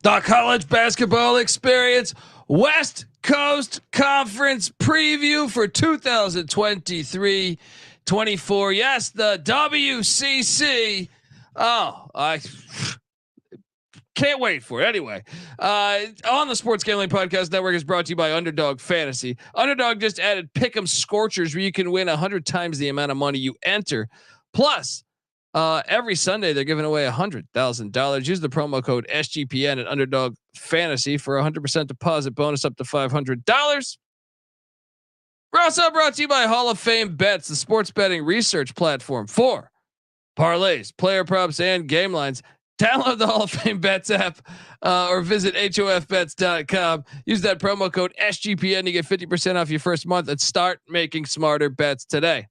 The college basketball experience West Coast Conference preview for 2023-24. Yes, the WCC. Oh, I can't wait for it. Anyway, on the Sports Gambling Podcast Network is brought to you by Underdog Fantasy. Underdog just added Pick'em Scorchers, where you can win 100 times the amount of money you enter. Plus, every Sunday they're giving away $100,000. Use the promo code SGPN at Underdog Fantasy for 100% deposit bonus up to $500. We're also brought to you by Hall of Fame Bets, the sports betting research platform for parlays, player props, and game lines. Download the Hall of Fame Bets app or visit hofbets.com. Use that promo code SGPN to get 50% off your first month and start making smarter bets today.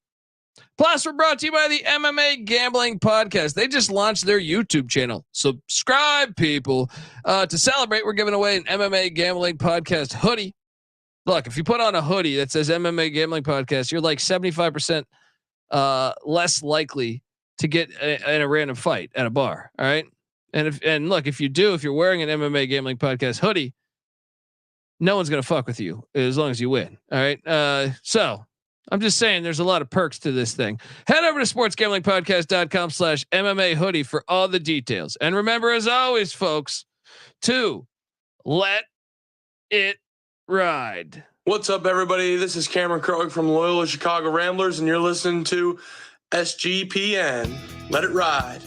Plus, we're brought to you by the MMA Gambling Podcast. They just launched their YouTube channel. Subscribe, people. To celebrate, we're giving away an MMA Gambling Podcast hoodie. Look, if you put on a hoodie that says MMA Gambling Podcast, you're like 75% less likely to get in a random fight at a bar. All right. And look, if you're wearing an MMA Gambling Podcast hoodie, no one's going to fuck with you as long as you win. All right. So I'm just saying there's a lot of perks to this thing. Head over to sportsgamblingpodcast.com/MMA hoodie for all the details. And remember, as always, folks, to let it ride. What's up, everybody? This is Cameron Krog from Loyola Chicago Ramblers, and you're listening to SGPN. Let it ride.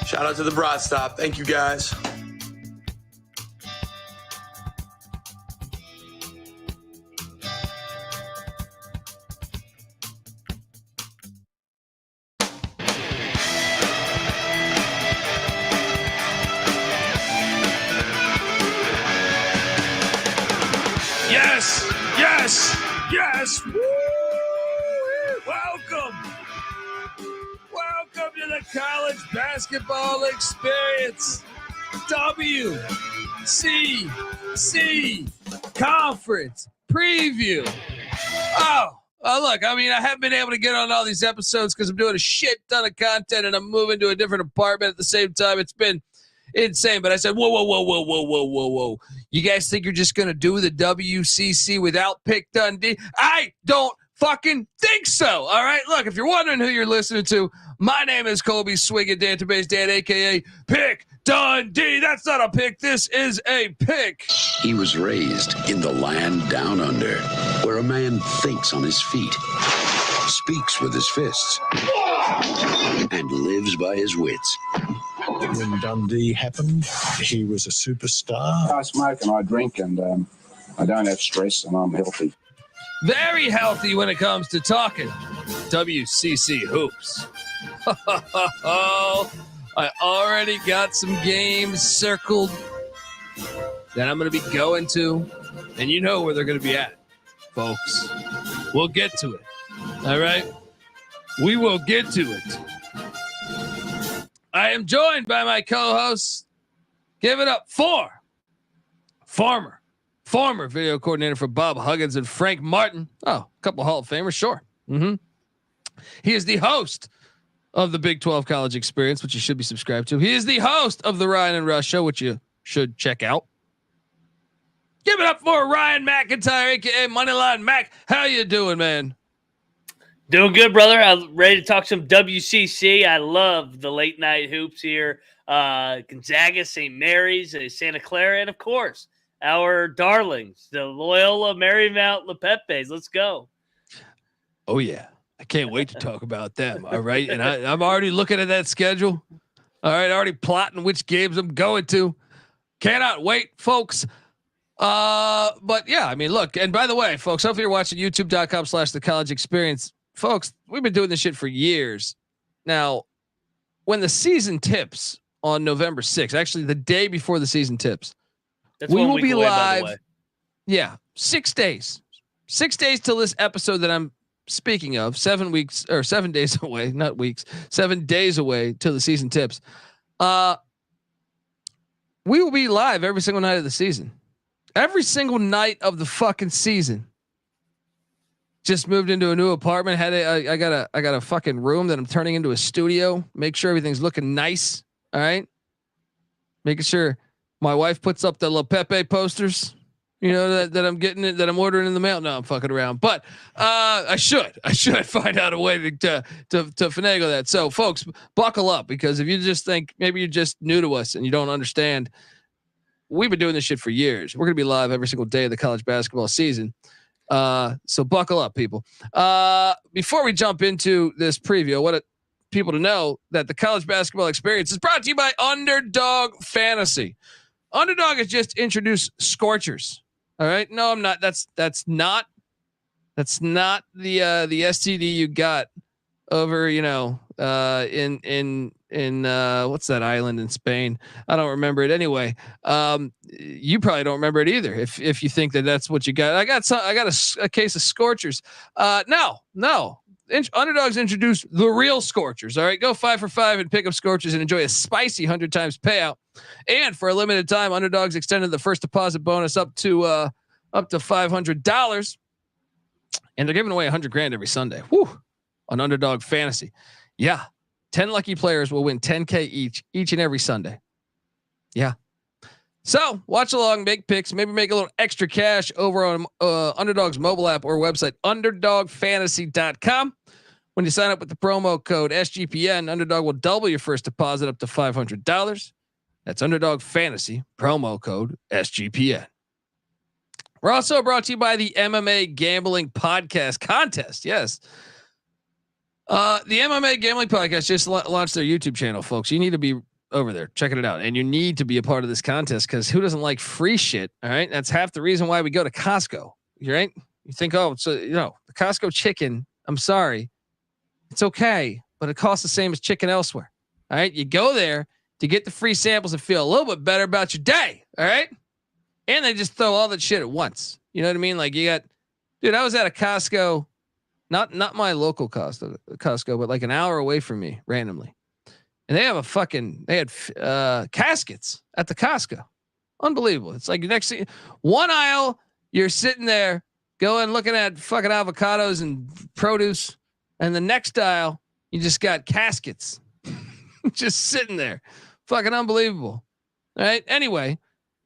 Shout out to the Broad Stop. Thank you, guys. Yes. Woo! Welcome to the college basketball experience. WCC conference preview. Look, I mean, I haven't been able to get on all these episodes because I'm doing a shit ton of content and I'm moving to a different apartment at the same time. It's been insane, but I said, whoa. You guys think you're just going to do the WCC without Pick Dundee? I don't fucking think so. All right. Look, if you're wondering who you're listening to, my name is Colby Swiggin, Database Dan, aka Pick Dundee. That's not a pick. This is a pick. He was raised in the land down under, where a man thinks on his feet, speaks with his fists, and lives by his wits. When Dundee happened, he was a superstar. I smoke and I drink and I don't have stress and I'm healthy. Very healthy when it comes to talking WCC hoops. I already got some games circled that I'm going to be going to, and you know where they're going to be at, folks. We'll get to it. All right? We will get to it. I am joined by my co-hosts. Give it up for former video coordinator for Bob Huggins and Frank Martin. Oh, a couple Hall of Famers, sure. He is the host of the Big 12 College Experience, which you should be subscribed to. He is the host of the Ryan and Rush Show, which you should check out. Give it up for Ryan McIntyre, aka Moneyline Mac. How you doing, man? Doing good, brother. I'm ready to talk some WCC. I love the late night hoops here. Gonzaga, St. Mary's, Santa Clara, and of course, our darlings, the Loyola Marymount LePepes. Let's go. Oh, yeah. I can't wait to talk about them. All right. And I'm already looking at that schedule. All right. Already plotting which games I'm going to. Cannot wait, folks. But yeah, I mean, look, and by the way, folks, hopefully you're watching youtube.com/the college experience. Folks, we've been doing this shit for years. Now, when the season tips on November 6th, actually the day before the season tips, we will be live. Yeah. 6 days. 6 days till this episode that I'm speaking of, 7 weeks or 7 days away, not weeks, 7 days away till the season tips. We will be live every single night of the season. Every single night of the fucking season. Just moved into a new apartment. I got a fucking room that I'm turning into a studio. Make sure everything's looking nice. All right. Making sure My wife puts up the La Pepe posters, you know, that I'm getting it, that I'm ordering in the mail. No, I'm fucking around, but I should find out a way to finagle that. So folks, buckle up, because if you just think maybe you're just new to us and you don't understand, we've been doing this shit for years. We're going to be live every single day of the college basketball season. So buckle up, people. Before we jump into this preview, I want people to know that the college basketball experience is brought to you by Underdog Fantasy. Underdog has just introduced Scorchers. All right. No, I'm not. That's not the STD you got over, in what's that island in Spain? I don't remember it anyway. You probably don't remember it either. If you think that that's what you got, I got a case of Scorchers. No. Underdogs introduced the real Scorchers. All right, go 5 for 5 and pick up Scorchers and enjoy a spicy 100 times payout. And for a limited time, Underdogs extended the first deposit bonus up to $500, and they're giving away $100,000 every Sunday. Whew, on Underdog Fantasy. Yeah, 10 lucky players will win $10,000 each and every Sunday. Yeah. So watch along, make picks, maybe make a little extra cash over on Underdog's mobile app or website, underdogfantasy.com. When you sign up with the promo code SGPN, Underdog will double your first deposit up to $500. That's Underdog Fantasy, promo code SGPN. We're also brought to you by the MMA Gambling Podcast Contest. Yes. The MMA Gambling Podcast just launched their YouTube channel, folks. You need to be over there checking it out, and you need to be a part of this contest, because who doesn't like free shit? All right. That's half the reason why we go to Costco. Right. You think, oh, so, the Costco chicken, I'm sorry, it's okay, but it costs the same as chicken elsewhere. All right. You go there to get the free samples and feel a little bit better about your day. All right. And they just throw all that shit at once. You know what I mean? Like I was at a Costco, not my local Costco, but like an hour away from me randomly. And they had caskets at the Costco. Unbelievable. It's like next thing, one aisle, you're sitting there going, looking at fucking avocados and produce. And the next aisle, you just got caskets just sitting there. Fucking unbelievable. All right. Anyway,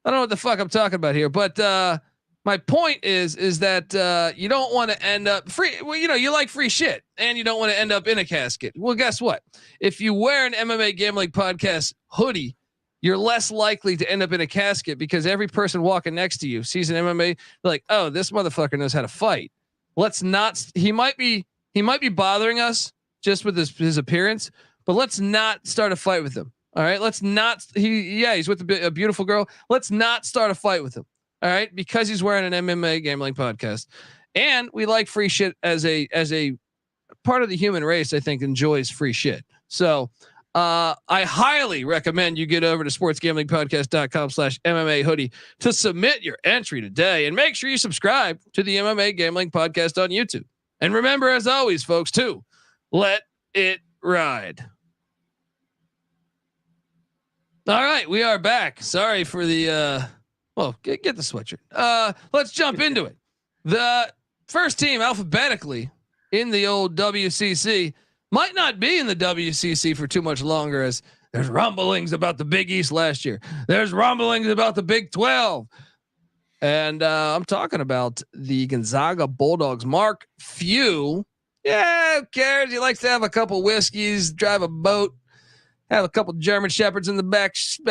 I don't know what the fuck I'm talking about here, but my point is that you don't want to end up free. Well, you like free shit, and you don't want to end up in a casket. Well, guess what? If you wear an MMA Gambling Podcast hoodie, you're less likely to end up in a casket, because every person walking next to you sees an MMA, like, oh, this motherfucker knows how to fight. Let's not. He might be bothering us just with his appearance, but let's not start a fight with him. All right, let's not. He's with a beautiful girl. Let's not start a fight with him. All right, because he's wearing an MMA Gambling Podcast, and we like free shit as a part of the human race. I think enjoys free shit. So I highly recommend you get over to sportsgamblingpodcast.com/MMA hoodie to submit your entry today, and make sure you subscribe to the MMA Gambling Podcast on YouTube. And remember, as always, folks, to let it ride. All right, we are back. Sorry for the get the sweatshirt. Let's jump into it. The first team alphabetically in the old WCC might not be in the WCC for too much longer, as there's rumblings about the Big East last year. There's rumblings about the Big 12. And I'm talking about the Gonzaga Bulldogs. Mark Few. Yeah, who cares? He likes to have a couple whiskeys, drive a boat, have a couple German shepherds in the back of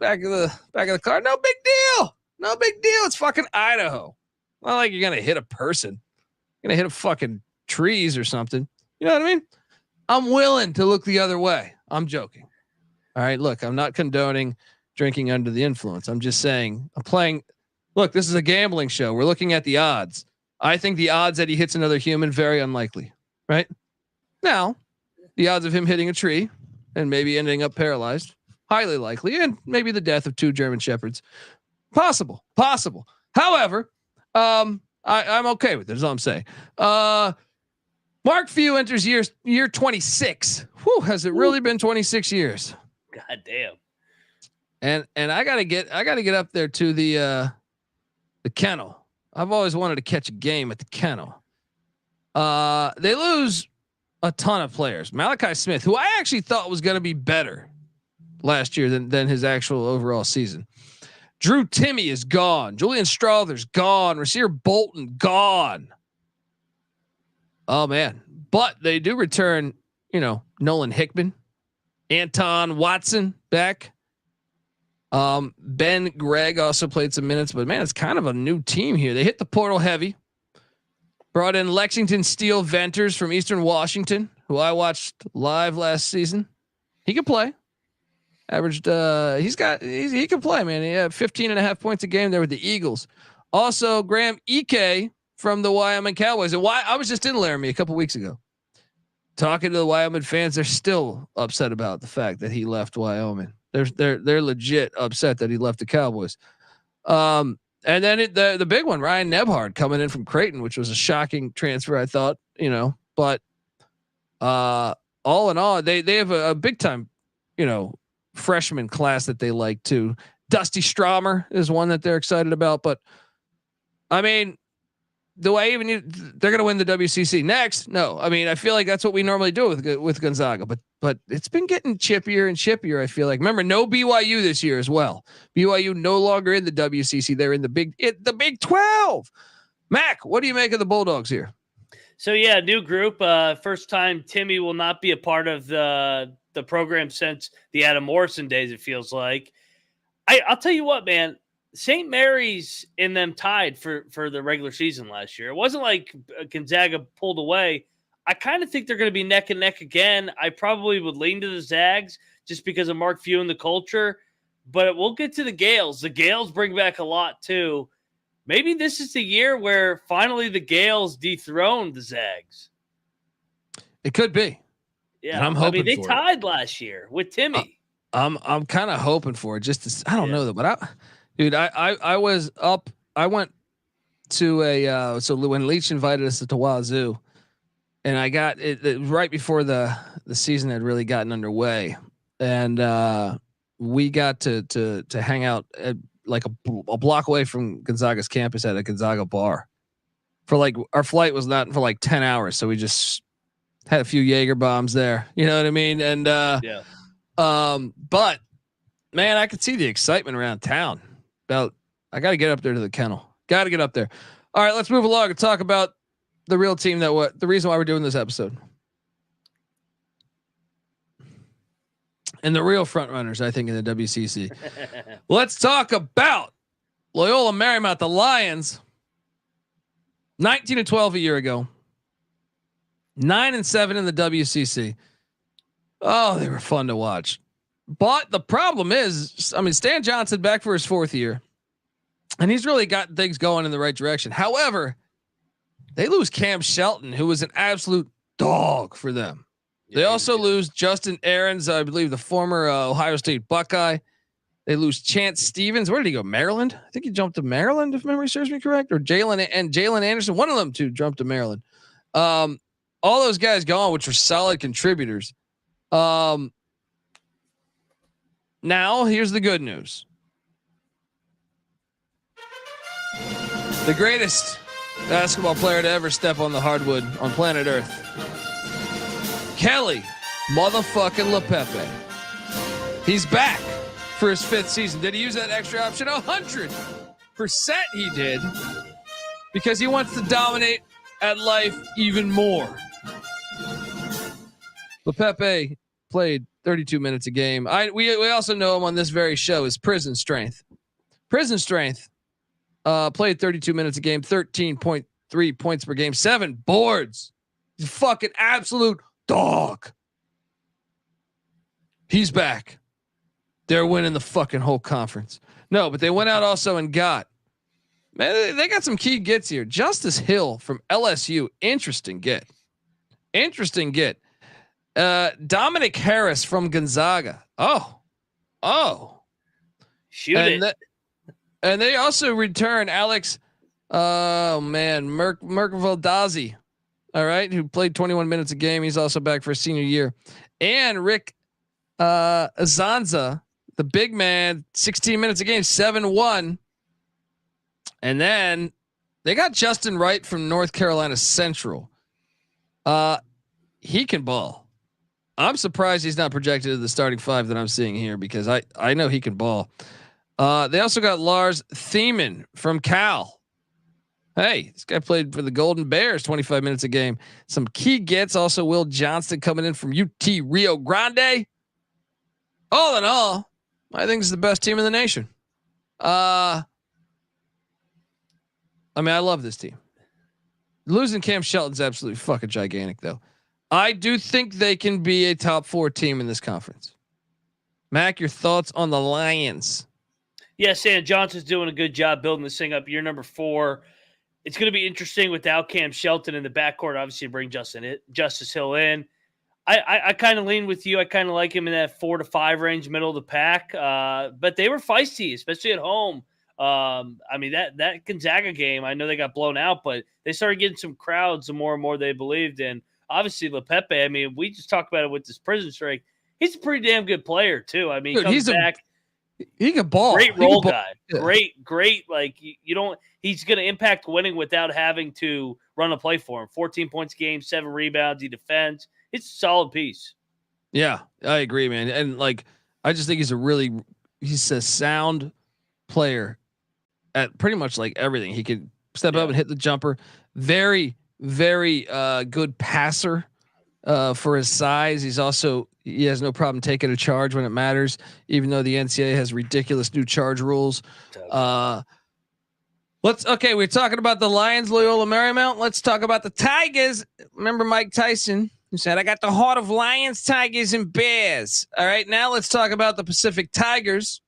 the car. No big deal. No big deal. It's fucking Idaho. Not like you're gonna hit a person. You're gonna hit a fucking trees or something. You know what I mean? I'm willing to look the other way. I'm joking. All right. Look, I'm not condoning drinking under the influence. I'm just saying I'm playing. Look, this is a gambling show. We're looking at the odds. I think the odds that he hits another human, very unlikely. Right now, the odds of him hitting a tree and maybe ending up paralyzed, highly likely, and maybe the death of 2 German shepherds, possible. However, I'm okay with it. Is all I'm saying. Mark Few enters year 26. Whew, has it really been 26 years? God damn. And I gotta get up there to the kennel. I've always wanted to catch a game at the kennel. They lose a ton of players. Malachi Smith, who I actually thought was going to be better last year than his actual overall season. Drew Timme is gone. Julian Strother's gone. Rasir Bolton gone. Oh man. But they do return, Nolan Hickman, Anton Watson back. Ben Gregg also played some minutes, but man, it's kind of a new team here. They hit the portal heavy. Brought in Lexington Steel Venters from Eastern Washington, who I watched live last season. He can play. Averaged, he can play, man. He had 15.5 points a game there with the Eagles. Also, Graham Ike from the Wyoming Cowboys. And why I was just in Laramie a couple weeks ago, talking to the Wyoming fans. They're still upset about the fact that he left Wyoming. They're legit upset that he left the Cowboys. And then the big one, Ryan Nebhard coming in from Creighton, which was a shocking transfer, I thought, but all in all, they have a big time, freshman class that they like too. Dusty Stromer is one that they're excited about, but I mean, they're going to win the WCC next. No, I mean, I feel like that's what we normally do with Gonzaga, but it's been getting chippier and chippier. I feel like, remember, no BYU this year as well. BYU no longer in the WCC. They're in the Big 12. Mac, what do you make of the Bulldogs here? So yeah, new group. First time Timme will not be a part of the program since the Adam Morrison days. It feels like. I'll tell you what, man. St. Mary's and them tied for the regular season last year. It wasn't like Gonzaga pulled away. I kind of think they're going to be neck and neck again. I probably would lean to the Zags just because of Mark Few and the culture, but we'll get to the Gales. The Gales bring back a lot too. Maybe this is the year where finally the Gales dethrone the Zags. It could be. Yeah, and I'm hoping they tied last year with Timme. I'm kind of hoping for it. I don't know that, but Dude, I was up. I went to so when Leach invited us to Wazoo, and I got it right before the season had really gotten underway, and we got to hang out at like a block away from Gonzaga's campus at a Gonzaga bar. For like our flight was not for like 10 hours, so we just had a few Jaeger bombs there. You know what I mean? And but man, I could see the excitement around town. I got to get up there to the kennel. Got to get up there. All right, let's move along and talk about the real team the reason why we're doing this episode. And the real front runners, I think, in the WCC. Let's talk about Loyola Marymount, the Lions. 19-12 a year ago. 9-7 in the WCC. Oh, they were fun to watch. But the problem is, I mean, Stan Johnson back for his 4th year, and he's really got things going in the right direction. However, they lose Cam Shelton, who was an absolute dog for them. They also lose Justin Aarons, I believe the former Ohio State Buckeye. They lose Chance Stevens. Where did he go? Maryland? I think he jumped to Maryland, if memory serves me correct. Or Jalen Anderson. One of them two jumped to Maryland. All those guys gone, which were solid contributors. Now, here's the good news. The greatest basketball player to ever step on the hardwood on planet Earth. Kelly motherfucking LePepe. He's back for his 5th season. Did he use that extra option? 100% he did. Because he wants to dominate at life even more. LePepe played 32 minutes a game. We also know him on this very show as Prison Strength. Prison Strength played 32 minutes a game, 13.3 points per game, 7 boards. He's a fucking absolute dog. He's back. They're winning the fucking whole conference. No, but they went out also and got, man, they got some key gets here. Justice Hill from LSU. Interesting get. Dominic Harris from Gonzaga. Shoot it. And they also return Alex, Merkvaldazzi. All right. Who played 21 minutes a game. He's also back for a senior year. And Rick, Azanza, the big man, 16 minutes a game, 7-1. And then they got Justin Wright from North Carolina Central. He can ball. I'm surprised he's not projected to the starting 5 that I'm seeing here because I know he can ball. They also got Lars Thiemann from Cal. Hey, this guy played for the Golden Bears 25 minutes a game. Some key gets. Also, Will Johnston coming in from UT Rio Grande. All in all, I think it's the best team in the nation. I mean, I love this team. Losing Cam Shelton's absolutely fucking gigantic, though. I do think they can be a top 4 team in this conference. Mac, your thoughts on the Lions? Yeah, Sam Johnson's doing a good job building this thing up. Year number 4. It's going to be interesting without Cam Shelton in the backcourt. Obviously, bring Justice Hill in. I kind of lean with you. I kind of like him in that 4 to 5 range, middle of the pack. But they were feisty, especially at home. I mean, that Gonzaga game, I know they got blown out, but they started getting some crowds the more and more they believed in. Obviously, LePepe, I mean, we just talked about it with this prison streak. He's a pretty damn good player, too. I mean, Dude, comes back. He can ball. Great role guy. Yeah. Great. Like, you don't – he's going to impact winning without having to run a play for him. 14 points a game, 7 rebounds. He defends. It's a solid piece. Yeah, I agree, man. And, like, I just think he's a sound player at pretty much, like, everything. He could step up and hit the jumper. Very, very good passer for his size. He has no problem taking a charge when it matters, even though the NCAA has ridiculous new charge rules. We're talking about the Lions, Loyola Marymount. Let's talk about the Tigers. Remember Mike Tyson, who said, "I got the heart of Lions, Tigers, and Bears." All right, now let's talk about the Pacific Tigers.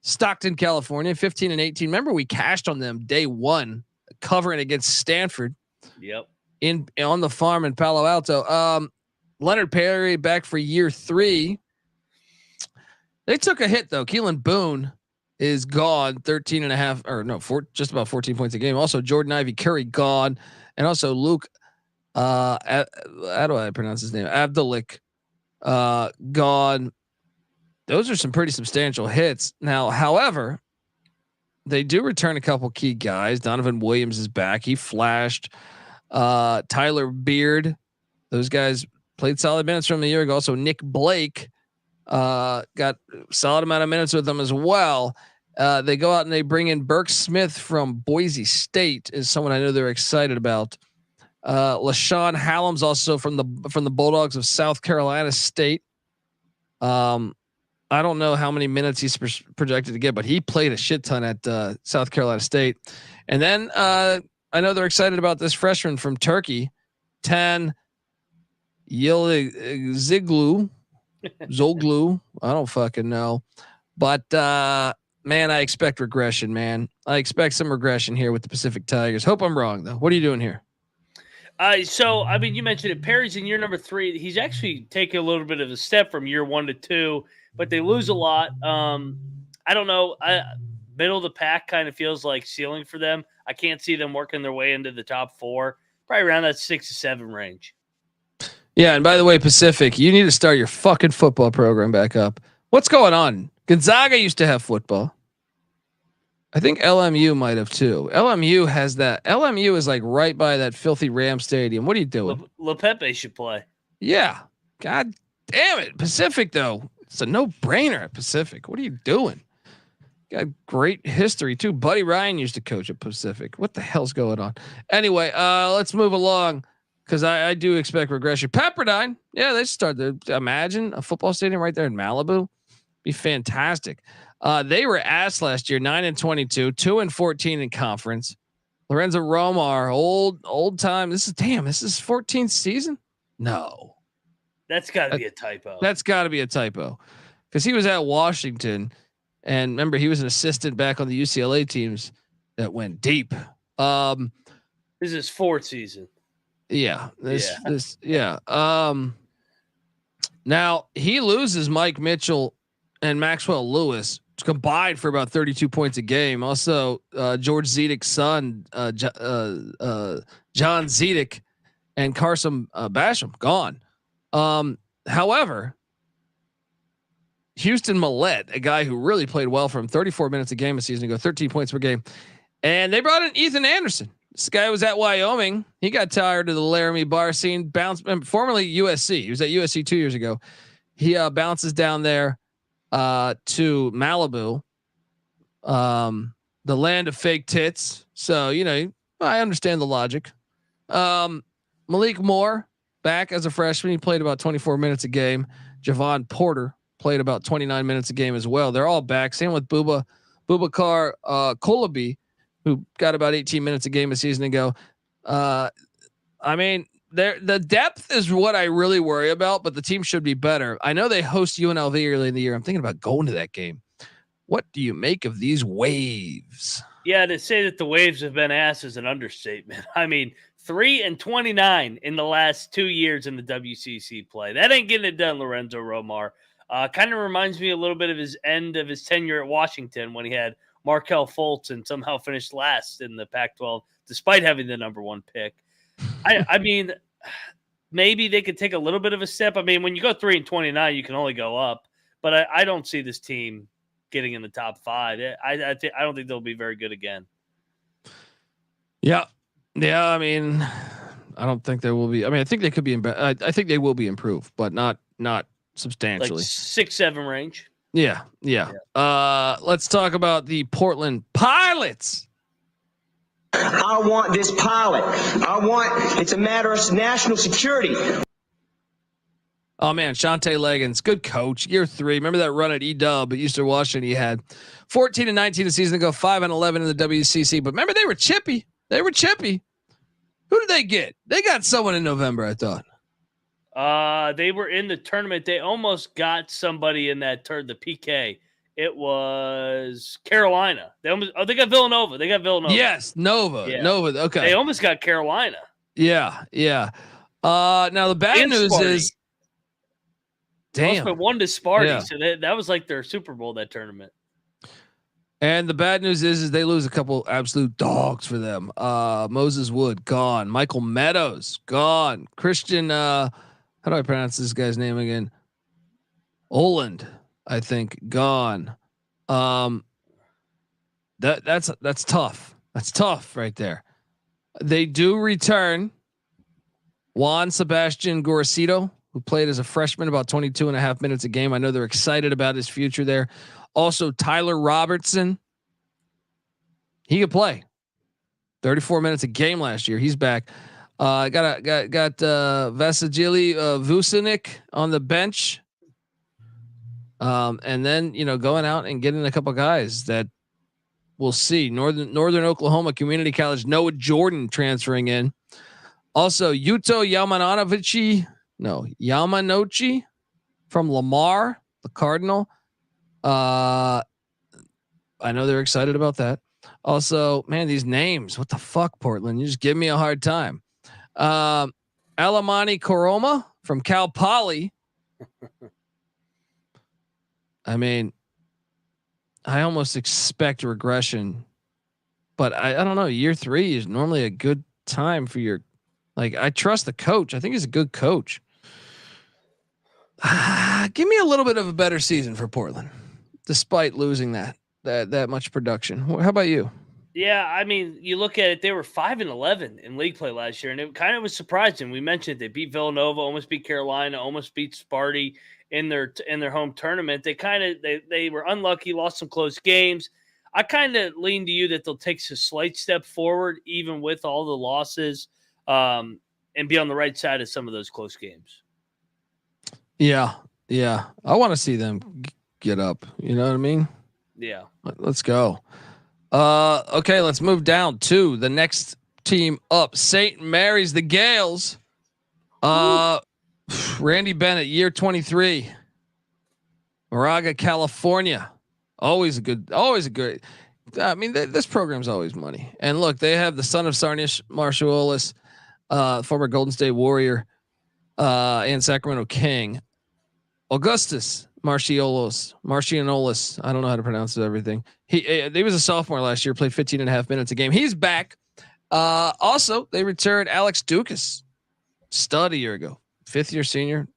Stockton, California, 15-18. Remember, we cashed on them day 1, covering against Stanford. Yep. On the farm in Palo Alto. Leonard Perry back for year 3. They took a hit though. Keelan Boone is gone, 13.5 just about 14 points a game. Also Jordan Ivy Curry gone. And also Luke, how do I pronounce his name? Abdulik, gone. Those are some pretty substantial hits. Now, however, they do return a couple key guys. Donovan Williams is back. He flashed. Tyler Beard, those guys played solid minutes from a year ago. Also Nick Blake got solid amount of minutes with them as well. They go out and they bring in Burke Smith from Boise State, is someone I know they're excited about. LaShawn Hallam's also from the Bulldogs of South Carolina State. I don't know how many minutes he's projected to get, but he played a shit ton at South Carolina State. And then I know they're excited about this freshman from Turkey, 10 Zoglu. I don't fucking know, but man, I expect regression, man. I expect some regression here with the Pacific Tigers. Hope I'm wrong though. What are you doing here? So I mean, you mentioned it. Perry's in year number 3. He's actually taken a little bit of a step from year 1 to 2, but they lose a lot. I don't know. Middle of the pack kind of feels like ceiling for them. I can't see them working their way into the top 4, probably around that 6 to 7 range. Yeah, and by the way, Pacific, you need to start your fucking football program back up. What's going on? Gonzaga used to have football. I think LMU might have too. LMU has that. LMU is like right by that filthy Ram Stadium. What are you doing? LePepe should play. Yeah. God damn it. Pacific, though. It's a no-brainer at Pacific. What are you doing? Got great history, too. Buddy Ryan used to coach at Pacific. What the hell's going on? Anyway, let's move along because I do expect regression. Pepperdine. Yeah, they started. Imagine a football stadium right there in Malibu. Be fantastic. They were ass last year, 9-22, 2-14 in conference. Lorenzo Romar, old time. This is 14th season. No, that's got to be a typo. That's got to be a typo because he was at Washington, and remember he was an assistant back on the UCLA teams that went deep. This is his 4th season. Yeah. Now he loses Mike Mitchell and Maxwell Lewis combined for about 32 points a game. Also, George Zedek's son, John Zedek, and Carson Basham gone. However, Houston Millett, a guy who really played well for him, 34 minutes a game a season ago, 13 points per game, and they brought in Ethan Anderson. This guy was at Wyoming. He got tired of the Laramie bar scene. Bounced, formerly USC. He was at USC 2 years ago. He bounces down there to Malibu, The land of fake tits. So, I understand the logic. Malik Moore back as a freshman. He played about 24 minutes a game. Javon Porter played about 29 minutes a game as well. They're all back. Same with Bubakar Kolabi, who got about 18 minutes a game a season ago. I mean, the depth is what I really worry about, but the team should be better. I know they host UNLV early in the year. I'm thinking about going to that game. What do you make of these Waves? Yeah, to say that the Waves have been ass is an understatement. I mean, 3-29 in the last 2 years in the WCC play. That ain't getting it done, Lorenzo Romar. Kind of reminds me a little bit of his end of his tenure at Washington when he had Markelle Fultz and somehow finished last in the Pac-12 despite having the number 1 pick. I mean, maybe they could take a little bit of a step. I mean, when you go 3-29, you can only go up. But I don't see this team getting in the top 5. I don't think they'll be very good again. Yeah. I mean, I don't think they will be. I mean, I think they could be. I think they will be improved, but not substantially. Like 6-7 range. Yeah. Let's talk about the Portland Pilots. I want this pilot. It's a matter of national security. Oh man, Shante Leggins, good coach. Year 3. Remember that run at E-Dub at Eastern Washington? He had 14-19 a season ago, 5-11 in the WCC. But remember, they were chippy. Who did they get? They got someone in November, I thought. They were in the tournament. They almost got somebody in that the PK. It was Carolina. They got Villanova. Yes, Nova. Yeah. Nova. Okay. They almost got Carolina. Yeah. Now the bad news is, damn, but 1 to Sparty. Yeah. So that was like their Super Bowl, that tournament. And the bad news is they lose a couple absolute dogs for them. Moses Wood gone. Michael Meadows gone. Christian, how do I pronounce this guy's name again? Oland, I think, gone. That's tough. That's tough right there. They do return Juan Sebastian Gorosito, who played as a freshman about 22.5 minutes a game. I know they're excited about his future there. Also, Tyler Robertson. He could play 34 minutes a game last year. He's back. Got Vasily Vucinic on the bench. And then, going out and getting a couple guys that we'll see. Northern Oklahoma Community College, Noah Jordan transferring in. Also, Yuto Yamanouchi from Lamar, the Cardinal. I know they're excited about that. Also, man, these names, what the fuck, Portland? You just give me a hard time. Alamani Koroma from Cal Poly. I mean, I almost expect regression, but I don't know. Year 3 is normally a good time for your, I trust the coach. I think he's a good coach. Give me a little bit of a better season for Portland, despite losing that much production. How about you? Yeah, I mean, you look at it; they were 5-11 in league play last year, and it kind of was surprising. We mentioned they beat Villanova, almost beat Carolina, almost beat Sparty in their home tournament. They were unlucky, lost some close games. I kind of lean to you that they'll take a slight step forward, even with all the losses, and be on the right side of some of those close games. Yeah. I want to see them get up. You know what I mean? Yeah. Let's go. Okay, let's move down to the next team up. St. Mary's, the Gales. Randy Bennett, year 23. Moraga, California. Always a good. I mean, this program's always money. And look, they have the son of Sarnish Marshall, former Golden State Warrior, and Sacramento King, Augustus Marcianolis. I don't know how to pronounce everything. He was a sophomore last year, played 15.5 minutes a game. He's back. Also, they returned Alex Dukas, stud a year ago, 5th-year senior.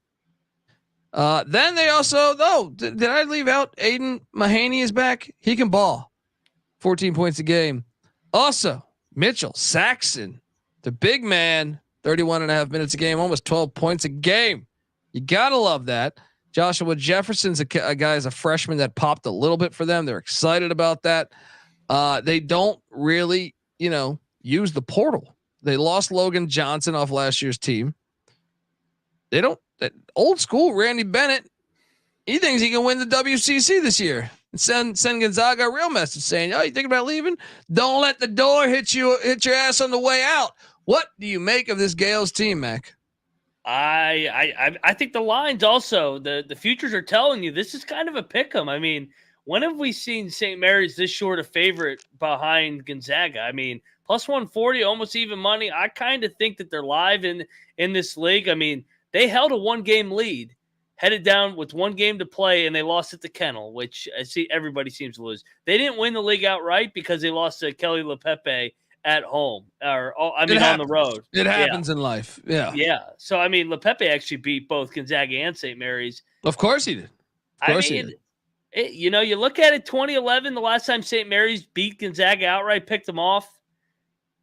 Then they also, did I leave out Aiden Mahaney is back? He can ball, 14 points a game. Also, Mitchell Saxon, the big man, 31.5 minutes a game, almost 12 points a game. You gotta love that. Joshua Jefferson's a guy as a freshman that popped a little bit for them. They're excited about that. They don't really, use the portal. They lost Logan Johnson off last year's team. They don't. Old school Randy Bennett. He thinks he can win the WCC this year. And send Gonzaga a real message saying, "Oh, you thinking about leaving? Don't let the door hit your ass on the way out." What do you make of this Gales team, Mac? I think the lines also the futures are telling you this is kind of a pick 'em. I mean, when have we seen St. Mary's this short a favorite behind Gonzaga? I mean, plus 140, almost even money. I kind of think that they're live in this league. I mean, they held a 1-game lead, headed down with 1 game to play, and they lost at the Kennel, which I see everybody seems to lose. They didn't win the league outright because they lost to Kelly LePepe at home, on the road. It happens in life. Yeah. Yeah. So, I mean, LePepe actually beat both Gonzaga and St. Mary's. Of course he did. He did. You look at it, 2011, the last time St. Mary's beat Gonzaga outright, picked them off.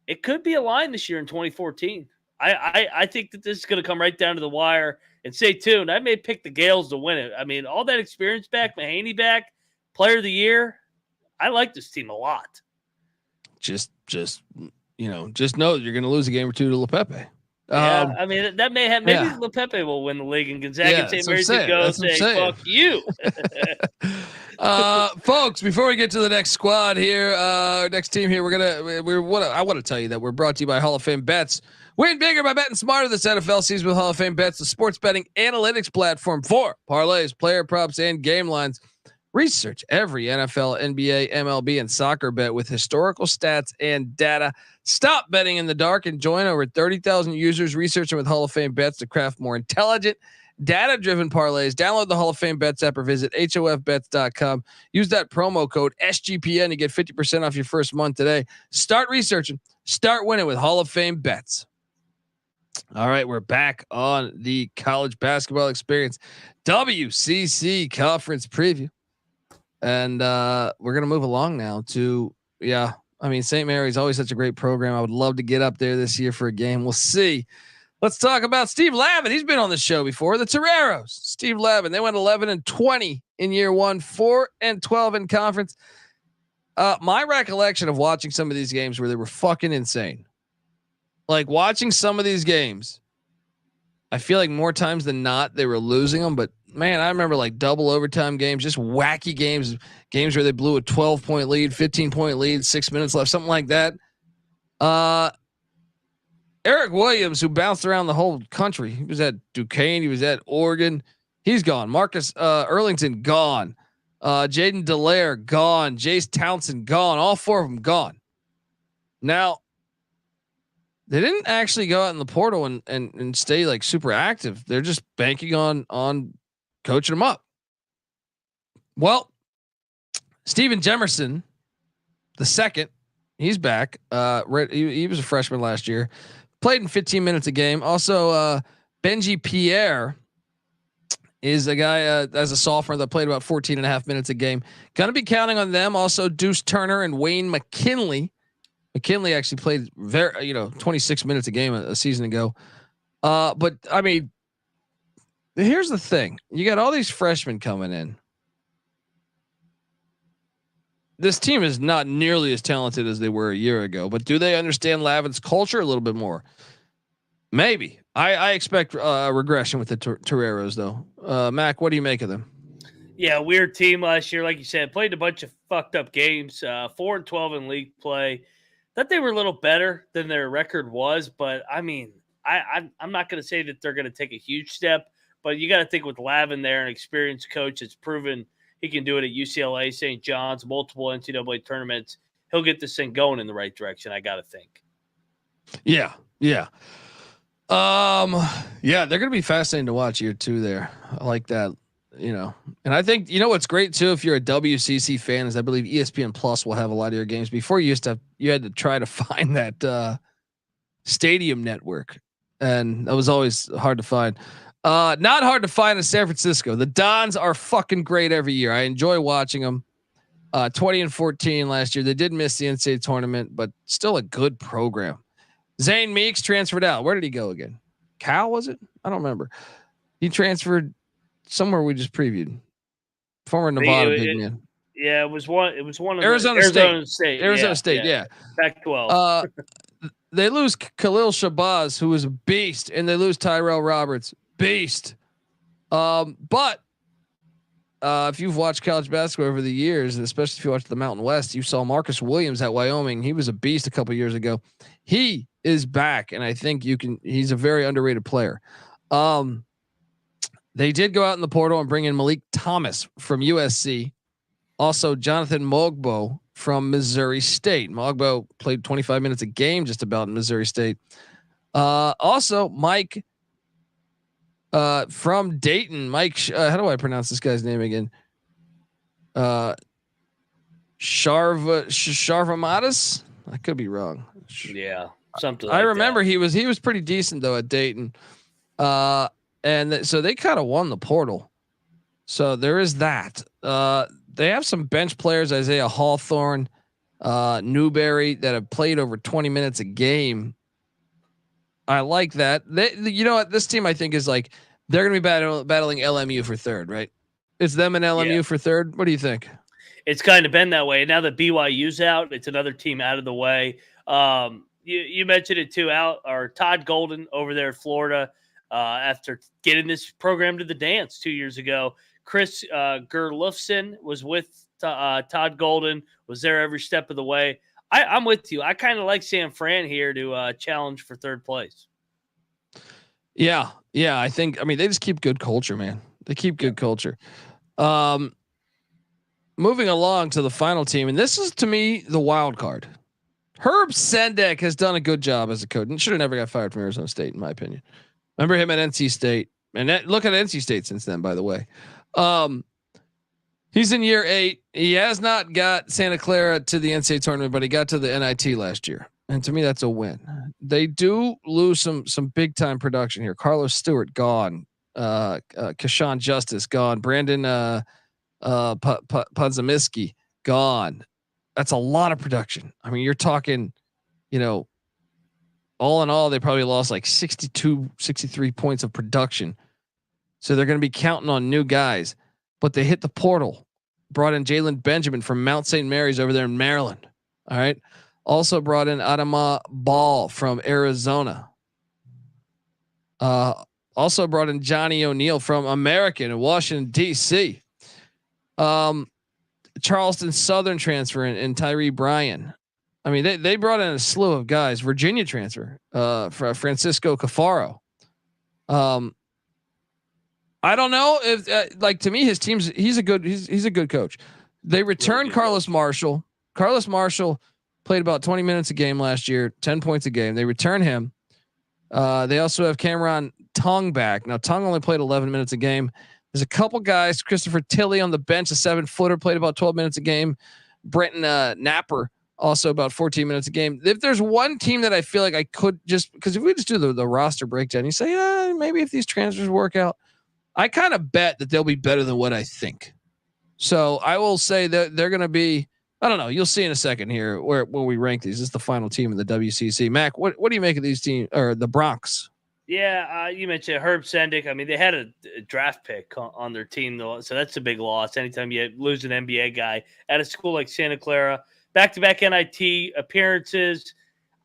It could be a line this year in 2014. I think that this is going to come right down to the wire. And stay tuned. I may pick the Gales to win it. I mean, all that experience back, Mahaney back, player of the year. I like this team a lot. Just know that you're going to lose a game or two to LePepe. Yeah, I mean that may have maybe LePepe will win the league and Gonzaga and St. Mary's would go say fuck you. Folks, before we get to the next squad here, next team here, I want to tell you that we're brought to you by Hall of Fame Bets. Win bigger by betting smarter this NFL season with Hall of Fame Bets, the sports betting analytics platform for parlays, player props, and game lines. Research every NFL, NBA, MLB, and soccer bet with historical stats and data. Stop betting in the dark and join over 30,000 users researching with Hall of Fame Bets to craft more intelligent, data-driven parlays. Download the Hall of Fame Bets app or visit hofbets.com. Use that promo code SGPN to get 50% off your first month today. Start researching. Start winning with Hall of Fame Bets. All right, we're back on the college basketball experience WCC conference preview. And we're going to move along now to, St. Mary's always such a great program. I would love to get up there this year for a game. We'll see. Let's talk about Steve Lavin. He's been on the show before. The Toreros. Steve Lavin. They went 11-20 in year one, 4-12 in conference. My recollection of watching some of these games where they were fucking insane. Like watching some of these games, I feel like more times than not they were losing them. But man, I remember like double overtime games, just wacky games where they blew a 12-point lead, 15-point lead, 6 minutes left, something like that. Eric Williams, who bounced around the whole country, he was at Duquesne, he was at Oregon, he's gone. Marcus Erlington gone. Jaden Dallaire gone. Jace Townsend gone. All 4 of them gone. Now, they didn't actually go out in the portal and stay like super active. They're just banking on coaching them up. Well, Steven Jemerson, the second, he's back. He was a freshman last year, played in 15 minutes a game. Also, Benji Pierre is a guy as a sophomore that played about 14 and a half minutes a game. Going to be counting on them. Also, Deuce Turner and Wayne McKinley. McKinley actually played 26 minutes a game a season ago. But I mean, here's the thing. You got all these freshmen coming in. This team is not nearly as talented as they were a year ago, but do they understand Lavin's culture a little bit more? Maybe. I expect regression with the Toreros though. Mac, what do you make of them? Yeah, weird team last year. Like you said, played a bunch of fucked up games, 4-12 in league play. Thought they were a little better than their record was, but I mean, I'm not going to say that they're going to take a huge step, but you got to think with Lavin there, an experienced coach that's proven he can do it at UCLA, St. John's, multiple NCAA tournaments. He'll get this thing going in the right direction. I got to think. Yeah. They're going to be fascinating to watch year 2 there. I like that. And I think, what's great too, if you're a WCC fan, is I believe ESPN Plus will have a lot of your games. Before you had to try to find that stadium network, and that was always hard to find. Not hard to find in San Francisco. The Dons are fucking great every year. I enjoy watching them. 20-14 last year. They did miss the NCAA tournament, but still a good program. Zane Meeks transferred out. Where did he go again? Cal, was it? I don't remember. He transferred. somewhere we just previewed? Former Nevada big man. Yeah, it was one. It was one of Arizona State. Arizona State. Yeah. Pac-12. They lose Khalil Shabazz, who was a beast, and they lose Tyrell Roberts, beast. But if you've watched college basketball over the years, and especially if you watched the Mountain West, you saw Marcus Williams at Wyoming. He was a beast a couple years ago. He is back, and I think he's a very underrated player. They did go out in the portal and bring in Malik Thomas from USC. Also, Jonathan Mogbo from Missouri State. Mogbo played 25 minutes a game just about in Missouri State. Also, Mike from Dayton. Mike, how do I pronounce this guy's name again? Sharvamatis? I could be wrong. Yeah, something. I remember he was pretty decent though at Dayton. So they kind of won the portal. So there is that. They have some bench players, Isaiah Hawthorne, Newberry, that have played over 20 minutes a game. I like that. You know what? This team I think is like they're going to be battling LMU for third, right? It's them and LMU for third. What do you think? It's kind of been that way. Now that BYU's out, it's another team out of the way. You mentioned it too, Todd Golden over there in Florida. After getting this program to the dance 2 years ago, Chris Gerlufsen was with Todd Golden, was there every step of the way. I'm with you. I kind of like San Fran here to challenge for third place. Yeah. I mean, they just keep good culture, man. They keep good culture. Moving along to the final team, and this is to me the wild card. Herb Sendek has done a good job as a coach and should have never got fired from Arizona State, in my opinion. Remember him at NC State, and look at NC State since then, by the way. He's in year 8. He has not got Santa Clara to the NCAA tournament, but he got to the NIT last year. And to me, that's a win. They do lose some big time production here. Carlos Stewart gone. Kashawn Justice gone. Brandon Podzamiski gone. That's a lot of production. I mean, you're talking, all in all, they probably lost like 62, 63 points of production. So they're going to be counting on new guys, but they hit the portal, brought in Jalen Benjamin from Mount St. Mary's over there in Maryland. All right. Also brought in Adama Ball from Arizona. Also brought in Johnny O'Neal from American in Washington, DC. Charleston Southern transfer in Tyree Bryan. I mean, they brought in a slew of guys. Virginia transfer for Francisco Cafaro. I don't know if to me his team's he's a good coach. They returned Carlos Marshall. Carlos Marshall played about 20 minutes a game last year, 10 points a game. They return him. They also have Cameron Tongue back. Now Tongue only played 11 minutes a game. There's a couple guys. Christopher Tilley on the bench, a 7-footer, played about 12 minutes a game. Brenton Napper also about 14 minutes a game. If there's one team that I feel like I could just because if we just do the roster breakdown, you say maybe if these transfers work out. I kind of bet that they'll be better than what I think. So I will say that they're going to be, I don't know. You'll see in a second here where we rank these. This is the final team in the WCC. Mac, what do you make of these teams or the Bronx? Yeah. You mentioned Herb Sendek. I mean, they had a draft pick on their team though. So that's a big loss. Anytime you lose an NBA guy at a school like Santa Clara, back-to-back NIT appearances.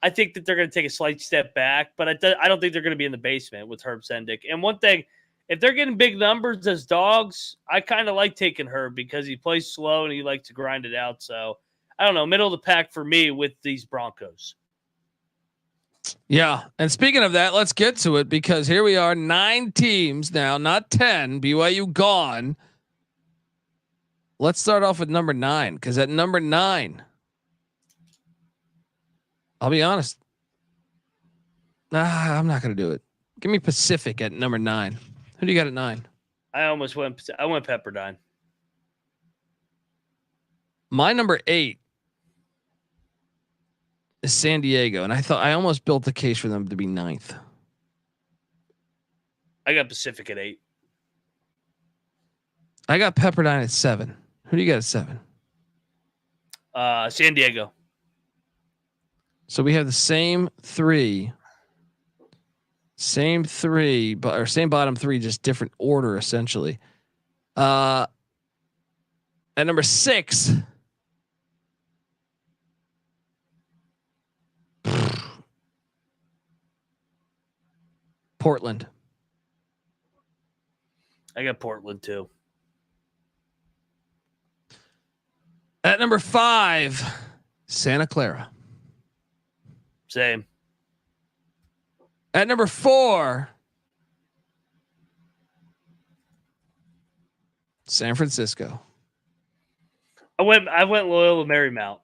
I think that they're going to take a slight step back, but I don't think they're going to be in the basement with Herb Sendek. And one thing, if they're getting big numbers as dogs, I kind of like taking Herb because he plays slow and he likes to grind it out. So I don't know, middle of the pack for me with these Broncos. Yeah. And speaking of that, let's get to it because here we are, 9 teams now, not 10. BYU gone. Let's start off with number 9 because at number 9, I'll be honest. I'm not going to do it. Give me Pacific at number 9. Who do you got at 9? I went Pepperdine. My number 8 is San Diego, and I almost built the case for them to be 9th. I got Pacific at 8. I got Pepperdine at 7. Who do you got at 7? San Diego. So we have the same 3. Same three, or same bottom three, just different order essentially. At number 6. Portland. I got Portland too. At number 5, Santa Clara. Same. At number 4, San Francisco. I went Loyola Marymount.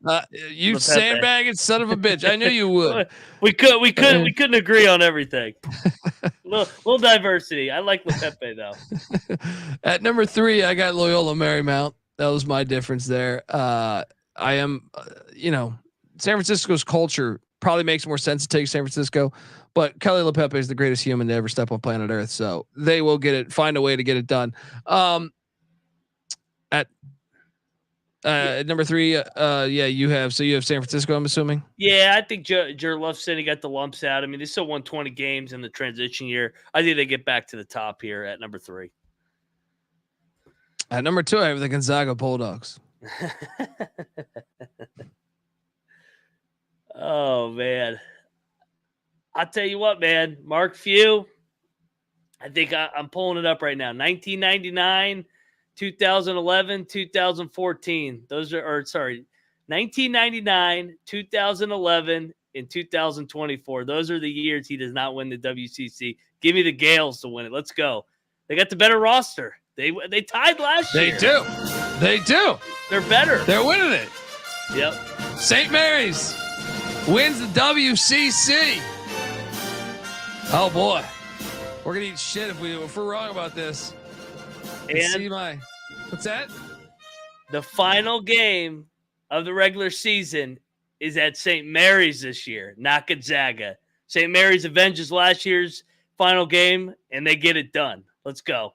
You sandbagging son of a bitch. I knew you would. We couldn't agree on everything. little diversity. I like LePepe though. At number 3, I got Loyola Marymount. That was my difference there. I am, San Francisco's culture probably makes more sense to take San Francisco, but Kelly LePepe is the greatest human to ever step on planet Earth. So they will find a way to get it done. At number 3, you have San Francisco, I'm assuming. Yeah, I think Jer Love said he got the lumps out. I mean, they still won 20 games in the transition year. I think they get back to the top here at number 3. At number 2, I have the Gonzaga Bulldogs. Oh man, I'll tell you what, man. Mark Few, I think I'm pulling it up right now. 1999, 2011, 2014. 1999, 2011, and 2024. Those are the years he does not win the WCC. Give me the Gales to win it. Let's go. They got the better roster. They tied last year. They do. They're better. They're winning it. Yep. St. Mary's wins the WCC. Oh boy, we're gonna eat shit if we're wrong about this. And what's that? The final game of the regular season is at St. Mary's this year, not Gonzaga. St. Mary's avenges last year's final game, and they get it done. Let's go.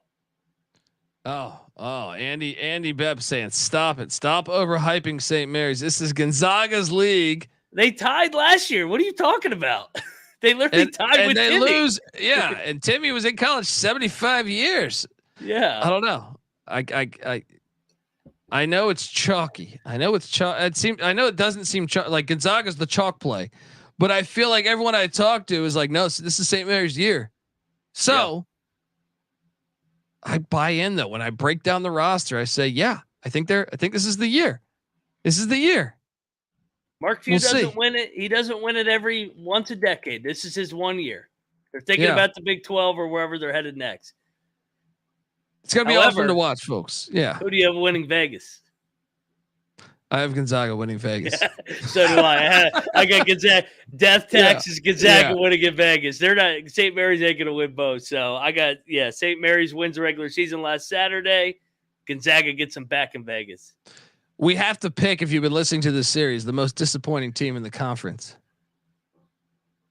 Oh, Andy Bebb saying, stop it. Stop overhyping St. Mary's. This is Gonzaga's league. They tied last year. What are you talking about? They literally tied with they Timmy. Lose. Yeah. And Timmy was in college 75 years. Yeah. I don't know. I know it's chalky. I know it's chalk. I know it doesn't seem like Gonzaga's the chalk play, but I feel like everyone I talk to is like, no, this is St. Mary's year. So I buy in though. When I break down the roster, I say, yeah, I think this is the year. This is the year. Mark Few doesn't win it. He doesn't win it every once a decade. This is his 1 year. They're thinking about the Big 12 or wherever they're headed next. It's going to be awesome to watch, folks. Yeah. Who do you have winning Vegas? I have Gonzaga winning Vegas. Yeah, so do I. I got Gonzaga. Death taxes, Gonzaga winning in Vegas. They're not. St. Mary's ain't going to win both. So I got, St. Mary's wins the regular season last Saturday. Gonzaga gets them back in Vegas. We have to pick, if you've been listening to this series, the most disappointing team in the conference.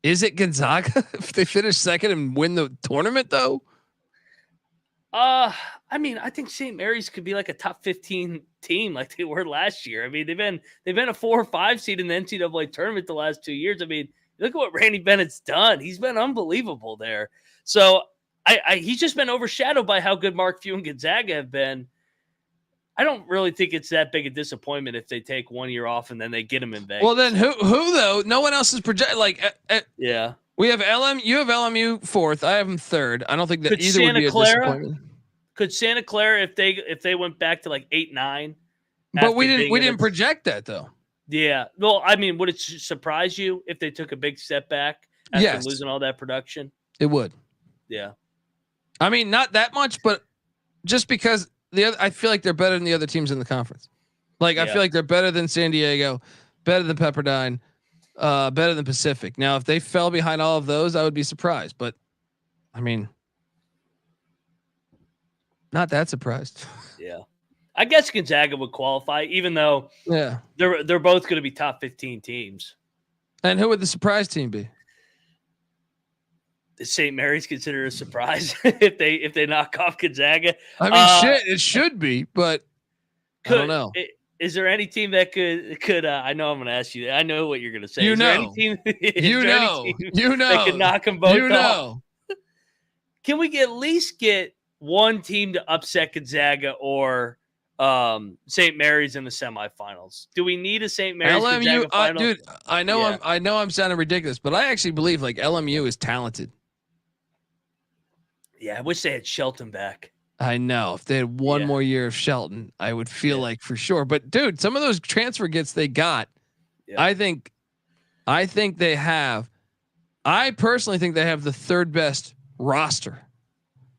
Is it Gonzaga if they finish second and win the tournament though? I mean, I think St. Mary's could be like a top 15 team like they were last year. I mean, they've been a 4 or 5 seed in the NCAA tournament the last 2 years. I mean, look at what Randy Bennett's done. He's been unbelievable there. So he's just been overshadowed by how good Mark Few and Gonzaga have been. I don't really think it's that big a disappointment if they take 1 year off and then they get him in Vegas. Well, then who though? No one else is projected. Yeah. We have You have LMU 4th. I have them 3rd. I don't think that either would be a disappointment. Could Santa Clara, if they went back to like 8-9? But we didn't project that though. Yeah. Well, I mean, would it surprise you if they took a big step back after losing all that production? It would. Yeah. I mean, not that much, but just because I feel like they're better than the other teams in the conference. I feel like they're better than San Diego, better than Pepperdine, better than Pacific. Now, if they fell behind all of those, I would be surprised. But I mean, not that surprised. Yeah, I guess Gonzaga would qualify, even though they're both going to be top 15 teams. And who would the surprise team be? Is St. Mary's considered a surprise if they knock off Gonzaga? I mean, it should be, but I don't know. Is there any team that could? I know I'm going to ask you. I know what you're going to say. You is know, there any team, you know, that could knock them both off? can we at least get one team to upset Gonzaga or St. Mary's in the semifinals? Do we need a St. Mary's LMU, Gonzaga final? dude, I know Yeah. I know I'm sounding ridiculous, but I actually believe like LMU is talented. Yeah, I wish they had Shelton back. I know if they had one more year of Shelton, I would feel like for sure. But dude, some of those transfer gets they got, I think they have. I personally think they have the third best roster.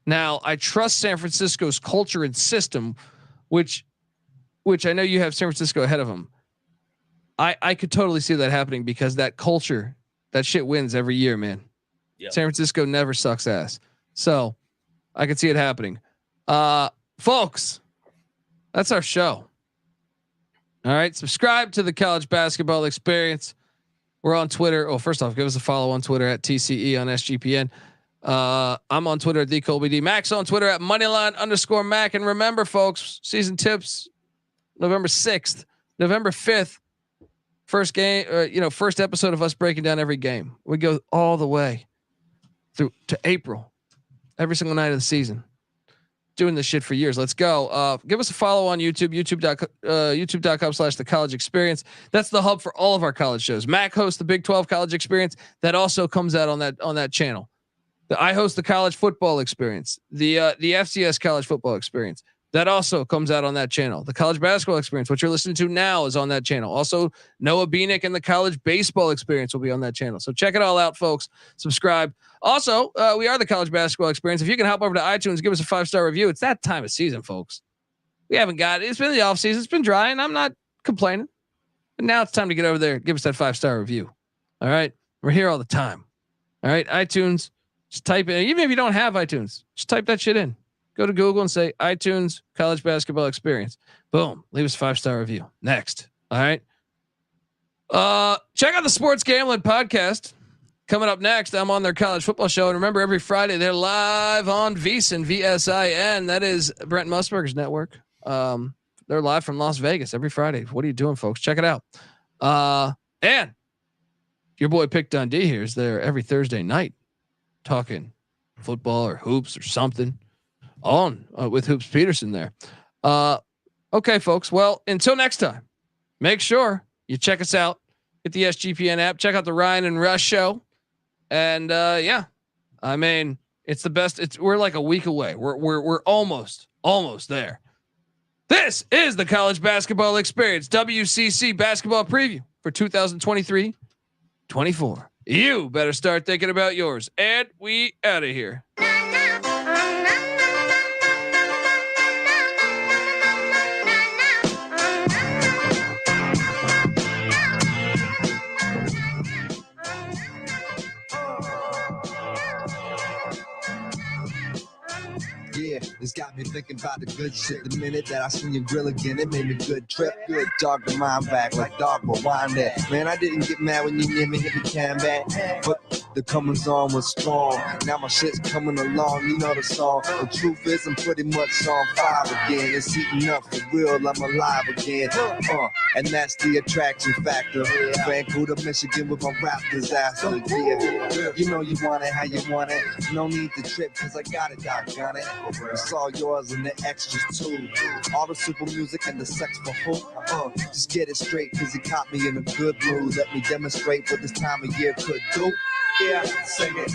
Now, I trust San Francisco's culture and system, which I know you have San Francisco ahead of them. I could totally see that happening because that culture, that shit wins every year, man. Yep. San Francisco never sucks ass. So I could see it happening. Folks, that's our show. All right. Subscribe to the College Basketball Experience. We're on Twitter. Oh, first off, give us a follow on Twitter at TCE on SGPN. I'm on Twitter at TheColbyD. Max on Twitter at Moneyline_Mac. And remember, folks, season tips, November 6th, November 5th, first game, first episode of us breaking down every game. We go all the way through to April, every single night of the season. Doing this shit for years. Let's go. Give us a follow on YouTube, youtube.com/the college experience. That's the hub for all of our college shows. Mac hosts the Big 12 college experience. That also comes out on that channel. I host the college football experience, the FCS college football experience. That also comes out on that channel. The college basketball experience, what you're listening to now, is on that channel. Also, Noah Beanick and the college baseball experience will be on that channel. So check it all out, folks. Subscribe. Also, we are the college basketball experience. If you can hop over to iTunes, give us a 5-star review. It's that time of season, folks. We haven't got it. It's been the off season. It's been dry, and I'm not complaining. But now it's time to get over there. Give us that 5-star review. All right. We're here all the time. All right. iTunes. Just type in, even if you don't have iTunes, just type that shit in. Go to Google and say iTunes college basketball experience. Boom. Leave us a 5-star review. Next. All right. Check out the Sports Gambling Podcast. Coming up next, I'm on their college football show. And remember, every Friday they're live on VSiN, VSIN. That is Brent Musburger's network. They're live from Las Vegas every Friday. What are you doing, folks? Check it out. And your boy Pick Dundee here is there every Thursday night talking football or hoops or something on with Hoops Peterson there. Okay, folks. Well, until next time, make sure you check us out. Get the SGPN app. Check out the Ryan and Rush show. And yeah, I mean, it's the best. We're like a week away. We're almost there. This is the College Basketball Experience WCC basketball preview for 2023-24. You better start thinking about yours. And we out of here. Yeah, it's got me thinking about the good shit. The minute that I seen your grill again, it made me good trip. Good dog to mind back like dog rewind that. Man, I didn't get mad when you near me hit the can back, but the comings on was strong. Now my shit's coming along, you know the song. The truth is I'm pretty much on fire again. It's heating up for real, I'm alive again. And that's the attraction factor. Vancouver, Michigan with my rap disaster. Yeah, you know you want it how you want it. No need to trip cause I got it, doggone it. It's all yours and the extras too. All the super music and the sex for who? Just get it straight cause you caught me in a good mood. Let me demonstrate what this time of year could do. Yeah, sing it.